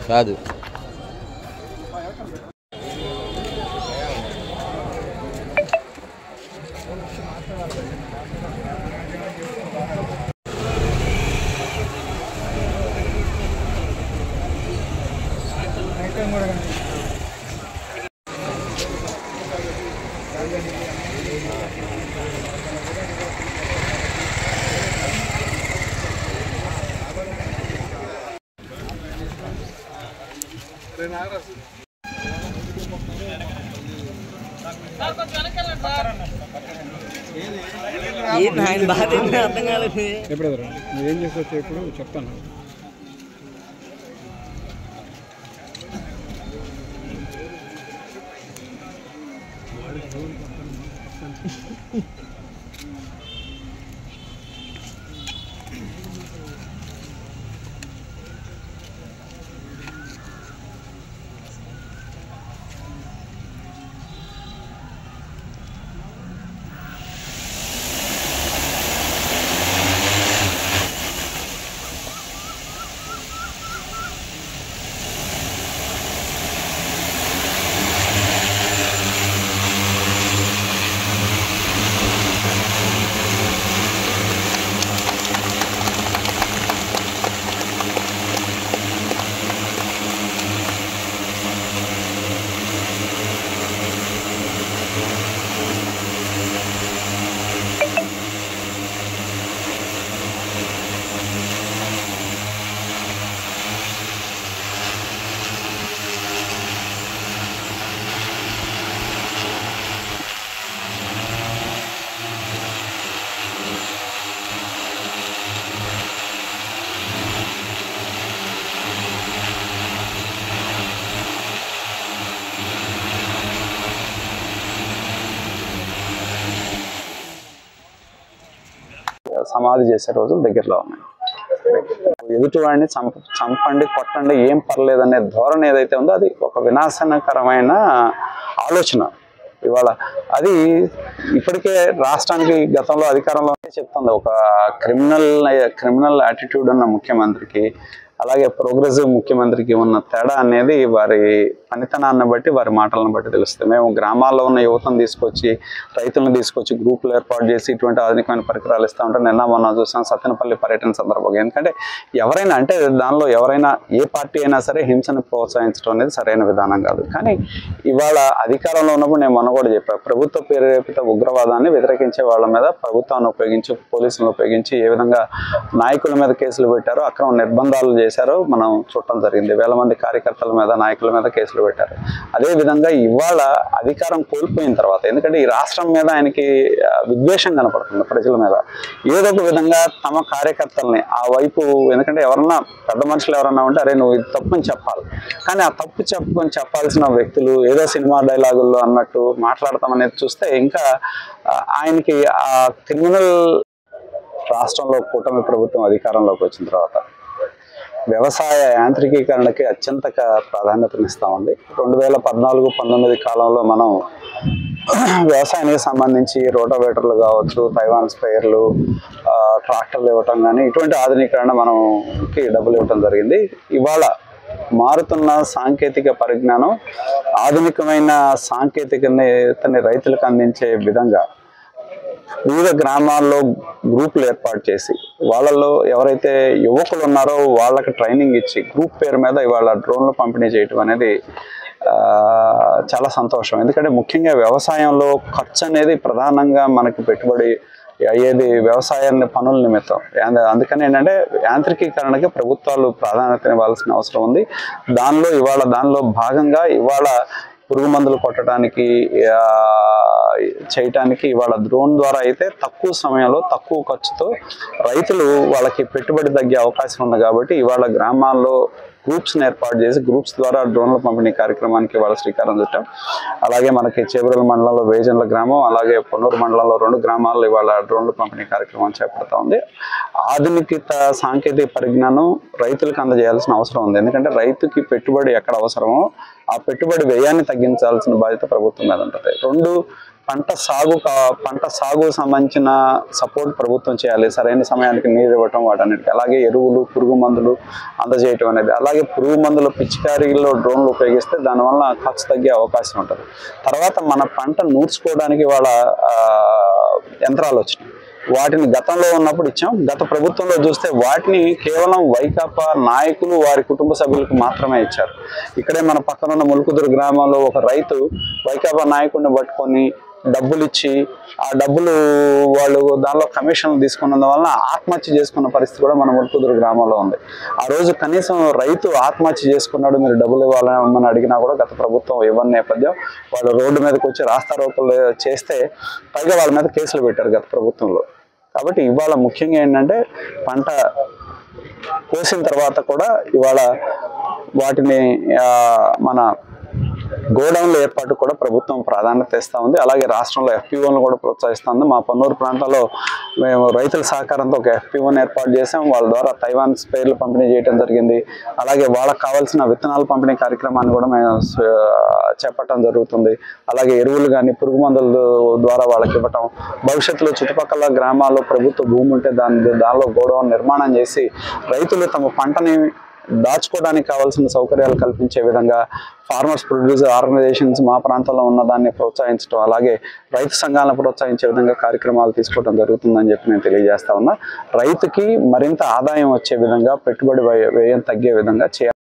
కాదు అర్థం కాలేదు. ఎప్పుడు నువ్వేం చేసి ఇప్పుడు చెప్తాను. సమాధి చేసే రోజులు దగ్గరలో ఉన్నాయి. ఎదుటివాడిని చంపండి కొట్టండి ఏం పర్లేదనే ధోరణి ఏదైతే ఉందో అది ఒక వినాశనకరమైన ఆలోచన. ఇవాళ అది ఇప్పటికే రాష్ట్రానికి గతంలో అధికారంలో చెప్తుంది. ఒక క్రిమినల్ యాటిట్యూడ్ ఉన్న ముఖ్యమంత్రికి అలాగే ప్రోగ్రెసివ్ ముఖ్యమంత్రికి ఉన్న తేడా అనేది వారి పనితనాన్ని బట్టి వారి మాటలను బట్టి తెలుస్తుంది. మేము గ్రామాల్లో ఉన్న యువతను తీసుకొచ్చి రైతులను తీసుకొచ్చి గ్రూపులు ఏర్పాటు చేసి ఇటువంటి ఆధునికమైన పరికరాలు ఇస్తూ ఉంటాం. నిన్న మొన్న చూసాం సత్తెనపల్లి పర్యటన సందర్భంగా. ఎందుకంటే ఎవరైనా అంటే దానిలో ఎవరైనా ఏ పార్టీ అయినా సరే హింసను ప్రోత్సహించడం అనేది సరైన విధానం కాదు. కానీ ఇవాళ అధికారంలో ఉన్నప్పుడు నేను మొన్న కూడా చెప్పాను, ప్రభుత్వ ప్రేరేపిత ఉగ్రవాదాన్ని వ్యతిరేకించే వాళ్ళ మీద ప్రభుత్వాన్ని ఉపయోగించి పోలీసులను ఉపయోగించి ఏ విధంగా నాయకుల మీద కేసులు పెట్టారో అక్రమ నిర్బంధాలు చేసి చేశారో మనం చూడటం జరిగింది. వేల మంది కార్యకర్తల మీద, నాయకుల మీద కేసులు పెట్టారు. అదేవిధంగా ఇవాళ అధికారం కోల్పోయిన తర్వాత, ఎందుకంటే ఈ రాష్ట్రం మీద ఆయనకి విద్వేషం కనపడుతుంది ప్రజల మీద, ఏదో ఒక విధంగా తమ కార్యకర్తల్ని ఆ వైపు, ఎందుకంటే ఎవరన్నా పెద్ద మనుషులు ఎవరన్నా ఉంటే అరే నువ్వు ఇది తప్పని చెప్పాలి, కానీ ఆ తప్పు చెప్పాల్సిన వ్యక్తులు ఏదో సినిమా డైలాగుల్లో అన్నట్టు మాట్లాడతాం అనేది చూస్తే ఇంకా ఆయనకి ఆ క్రిమినల్. రాష్ట్రంలో కూటమి ప్రభుత్వం అధికారంలోకి వచ్చిన తర్వాత వ్యవసాయ యాంత్రికీకరణకి అత్యంత ప్రాధాన్యతనిస్తామండి. 2014-19 కాలంలో మనం వ్యవసాయానికి సంబంధించి రోటోవేటర్లు కావచ్చు, తైవాన్ స్ప్రేయర్లు, ట్రాక్టర్లు ఇవ్వటం కానీ ఇటువంటి ఆధునీకరణ మనకి డబ్బులు ఇవ్వటం జరిగింది. ఇవాళ మారుతున్న సాంకేతిక పరిజ్ఞానం, ఆధునికమైన సాంకేతికతని రైతులకు అందించే విధంగా వివిధ గ్రామాల్లో గ్రూపులు ఏర్పాటు చేసి వాళ్ళల్లో ఎవరైతే యువకులు ఉన్నారో వాళ్ళకి ట్రైనింగ్ ఇచ్చి గ్రూప్ పేరు మీద ఇవాళ డ్రోన్లు పంపిణీ చేయటం అనేది చాలా సంతోషం. ఎందుకంటే ముఖ్యంగా వ్యవసాయంలో ఖర్చు అనేది ప్రధానంగా మనకి పెట్టుబడి అయ్యేది వ్యవసాయాన్ని పనుల నిమిత్తం. అందుకని ఏంటంటే యాంత్రికీకరణకి ప్రభుత్వాలు ప్రాధాన్యత ఇవ్వాల్సిన అవసరం ఉంది. దానిలో భాగంగా ఇవాళ పురుగు మందులు కొట్టడానికి చేయటానికి ఇవాళ డ్రోన్ ద్వారా అయితే తక్కువ సమయంలో తక్కువ ఖర్చుతో రైతులు వాళ్ళకి పెట్టుబడి తగ్గే అవకాశం ఉంది. కాబట్టి ఇవాళ గ్రామాల్లో గ్రూప్స్ని ఏర్పాటు చేసి గ్రూప్స్ ద్వారా డ్రోన్ల పంపిణీ కార్యక్రమానికి ఇవాళ శ్రీకారం చుట్టాం. అలాగే మనకి చేబ్రోలు మండలంలో వేజన్ల గ్రామం, అలాగే పొన్నూరు మండలంలో 2 గ్రామాల్లో ఇవాళ డ్రోన్ల పంపిణీ కార్యక్రమం చేపడతా ఉంది. ఆధునికత సాంకేతిక పరిజ్ఞానం రైతులకు అందజేయాల్సిన అవసరం ఉంది. ఎందుకంటే రైతుకి పెట్టుబడి ఎక్కడ అవసరమో ఆ పెట్టుబడి వ్యయాన్ని తగ్గించాల్సిన బాధ్యత ప్రభుత్వం మీద ఉంటుంది. 2 పంట సాగు సంబంధించిన సపోర్ట్ ప్రభుత్వం చేయాలి. సరైన సమయానికి నీరు ఇవ్వటం, వాటన్నిటికీ. అలాగే ఎరువులు, పురుగు మందులు అందజేయటం అనేది. అలాగే పురుగు మందుల పిచికారీలో డ్రోన్లు ఉపయోగిస్తే దానివల్ల ఖర్చు తగ్గే అవకాశం ఉంటుంది. తర్వాత మన పంట నూర్చుకోవడానికి వాళ్ళ యంత్రాలు వచ్చినాయి. వాటిని గతంలో ఉన్నప్పుడు ఇచ్చాం. గత ప్రభుత్వంలో చూస్తే వాటిని కేవలం వైకాపా నాయకులు వారి కుటుంబ సభ్యులకు మాత్రమే ఇచ్చారు. ఇక్కడే మన పక్కనున్న ములుకుదురు గ్రామంలో ఒక రైతు వైకాపా నాయకుడిని పట్టుకొని డబ్బులు ఇచ్చి ఆ డబ్బులు వాళ్ళు దానిలో కమిషన్లు తీసుకున్నందువలన ఆత్మహత్య చేసుకున్న పరిస్థితి కూడా మన ములుకుదురు గ్రామంలో ఉంది. ఆ రోజు కనీసం రైతు ఆత్మహత్య చేసుకున్నాడు, మీరు డబ్బులు ఇవ్వాలని అడిగినా కూడా గత ప్రభుత్వం ఇవ్వని నేపథ్యం వాళ్ళు రోడ్డు మీదకి వచ్చి రాస్తారోకలు చేస్తే పైగా వాళ్ళ మీద కేసులు పెట్టారు గత ప్రభుత్వంలో. కాబట్టి ఇవాళ ముఖ్యంగా ఏంటంటే పంట కోసిన తర్వాత కూడా ఇవాళ వాటిని మన గోడౌన్ల ఏర్పాటు కూడా ప్రభుత్వం ప్రాధాన్యత ఇస్తూ ఉంది. అలాగే రాష్ట్రంలో FPOలను కూడా ప్రోత్సహిస్తుంది. మా పొన్నూరు ప్రాంతంలో మేము రైతుల సహకారంతో ఒక FPOని ఏర్పాటు చేసాం. వాళ్ళ ద్వారా తైవాన్ స్ప్రేయర్లు పంపిణీ చేయడం జరిగింది. అలాగే వాళ్ళకి కావాల్సిన విత్తనాల పంపిణీ కార్యక్రమాన్ని కూడా మేము చేపట్టడం జరుగుతుంది. అలాగే ఎరువులు కానీ పురుగు మందుల ద్వారా వాళ్ళకి ఇవ్వటం. భవిష్యత్తులో చుట్టుపక్కల గ్రామాల్లో ప్రభుత్వ భూమి ఉంటే దానిలో గోడౌన్ నిర్మాణం చేసి రైతులు తమ పంటని దాచుకోవడానికి కావాల్సిన సౌకర్యాలు కల్పించే విధంగా ఫార్మర్స్ ప్రొడ్యూసర్ ఆర్గనైజేషన్స్ మా ప్రాంతంలో ఉన్న దాన్ని ప్రోత్సహించడం, అలాగే రైతు సంఘాలను ప్రోత్సహించే విధంగా కార్యక్రమాలు తీసుకోవడం జరుగుతుందని చెప్పి నేను తెలియజేస్తా ఉన్నా. రైతుకి మరింత ఆదాయం వచ్చే విధంగా, పెట్టుబడి వ్యయం తగ్గే విధంగా చేయాలి.